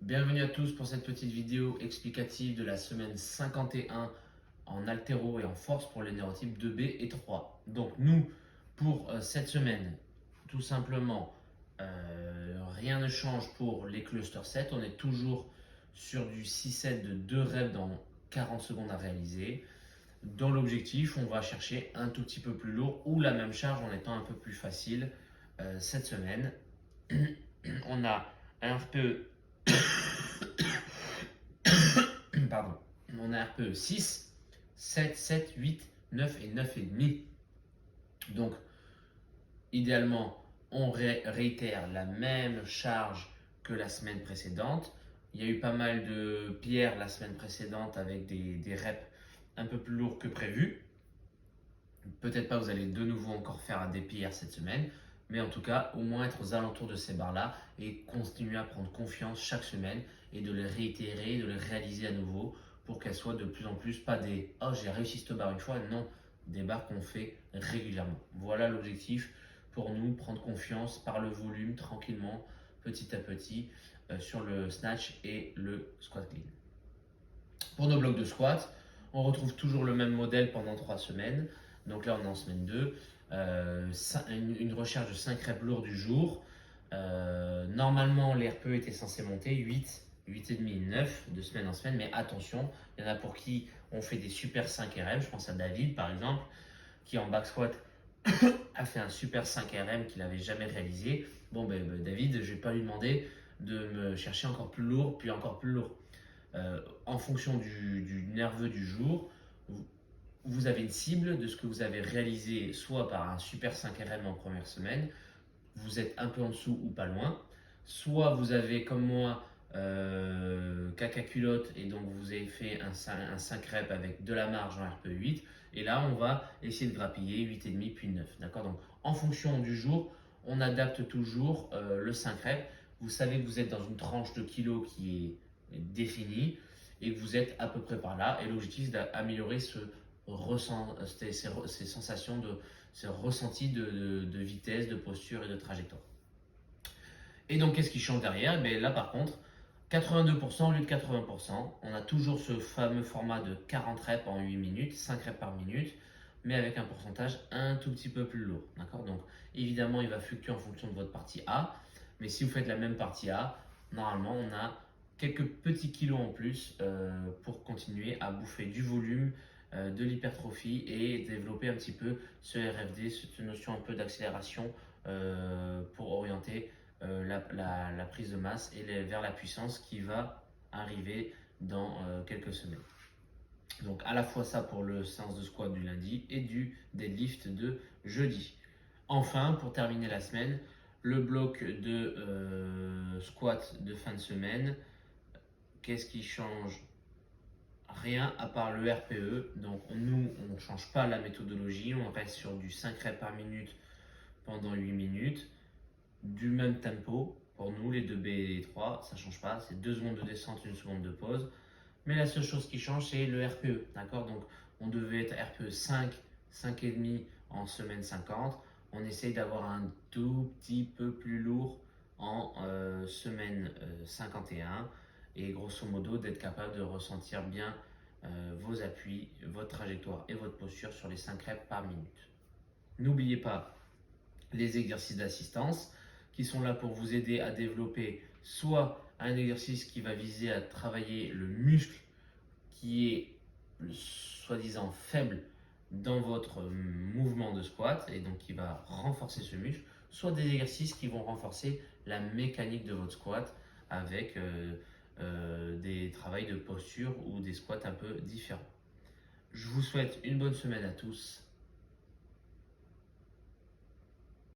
Bienvenue à tous pour cette petite vidéo explicative de la semaine 51 en haltéro et en force pour les neurotypes 2B et 3. Donc nous, pour cette semaine, tout simplement, rien ne change pour les cluster 7. On est toujours sur du 6-7 de 2 reps dans 40 secondes à réaliser. Dans l'objectif, on va chercher un tout petit peu plus lourd ou la même charge en étant un peu plus facile cette semaine. On a un RPE pardon, on a RPE 6, 7, 7, 8, 9 et 9,5. Donc, idéalement, on réitère la même charge que la semaine précédente. Il y a eu pas mal de pierres la semaine précédente avec des reps un peu plus lourds que prévu. Peut-être pas vous allez de nouveau encore faire des PR cette semaine, mais en tout cas, au moins être aux alentours de ces barres-là et continuer à prendre confiance chaque semaine et de les réitérer, de les réaliser à nouveau pour qu'elles soient de plus en plus pas des « oh j'ai réussi cette barre une fois », non, des barres qu'on fait régulièrement. Voilà l'objectif pour nous, prendre confiance par le volume tranquillement, petit à petit, sur le snatch et le squat clean. Pour nos blocs de squat, on retrouve toujours le même modèle pendant 3 semaines. Donc là, on est en semaine 2. Une recherche de 5 reps lourds du jour. Normalement, l'RPE était censé monter 8, 8,5, 9 de semaine en semaine. Mais attention, il y en a pour qui on fait des super 5 RM. Je pense à David, par exemple, qui en back squat a fait un super 5 RM qu'il n'avait jamais réalisé. Bon, David, je ne vais pas lui demander de me chercher encore plus lourd, puis encore plus lourd. En fonction du nerveux du jour, vous avez une cible de ce que vous avez réalisé, soit par un super 5RM en première semaine, vous êtes un peu en dessous ou pas loin, soit vous avez comme moi caca culotte et donc vous avez fait un 5 reps avec de la marge en RPE 8 et là on va essayer de grappiller 8,5 puis 9. D'accord. Donc en fonction du jour, on adapte toujours le 5 reps. Vous savez que vous êtes dans une tranche de kilos qui est définie et que vous êtes à peu près par là. Et l'objectif c'est d'améliorer ces sensations, ces ressentis de vitesse, de posture et de trajectoire. Et donc, qu'est-ce qui change derrière? Là, par contre, 82% au lieu de 80%. On a toujours ce fameux format de 40 reps en 8 minutes, 5 reps par minute, mais avec un pourcentage un tout petit peu plus lourd. D'accord. Donc, évidemment, il va fluctuer en fonction de votre partie A, mais si vous faites la même partie A, normalement, on a quelques petits kilos en plus pour continuer à bouffer du volume, de l'hypertrophie et développer un petit peu ce RFD, cette notion un peu d'accélération pour orienter la prise de masse et vers la puissance qui va arriver dans quelques semaines. Donc à la fois ça pour le séance de squat du lundi et du deadlift de jeudi. Enfin, pour terminer la semaine, le bloc de squat de fin de semaine. Qu'est-ce qui change? Rien à part le RPE. Donc nous, on ne change pas la méthodologie, on reste sur du 5 reps par minute pendant 8 minutes, du même tempo. Pour nous, les 2B et les 3, ça ne change pas, c'est 2 secondes de descente, 1 seconde de pause. Mais la seule chose qui change, c'est le RPE. D'accord. Donc on devait être RPE 5, 5,5 en semaine 50. On essaye d'avoir un tout petit peu plus lourd en semaine 51 et grosso modo d'être capable de ressentir bien vos appuis, votre trajectoire et votre posture sur les 5 reps par minute. N'oubliez pas les exercices d'assistance qui sont là pour vous aider à développer soit un exercice qui va viser à travailler le muscle qui est soi-disant faible dans votre mouvement de squat et donc qui va renforcer ce muscle, soit des exercices qui vont renforcer la mécanique de votre squat avec des travails de posture ou des squats un peu différents. Je vous souhaite une bonne semaine à tous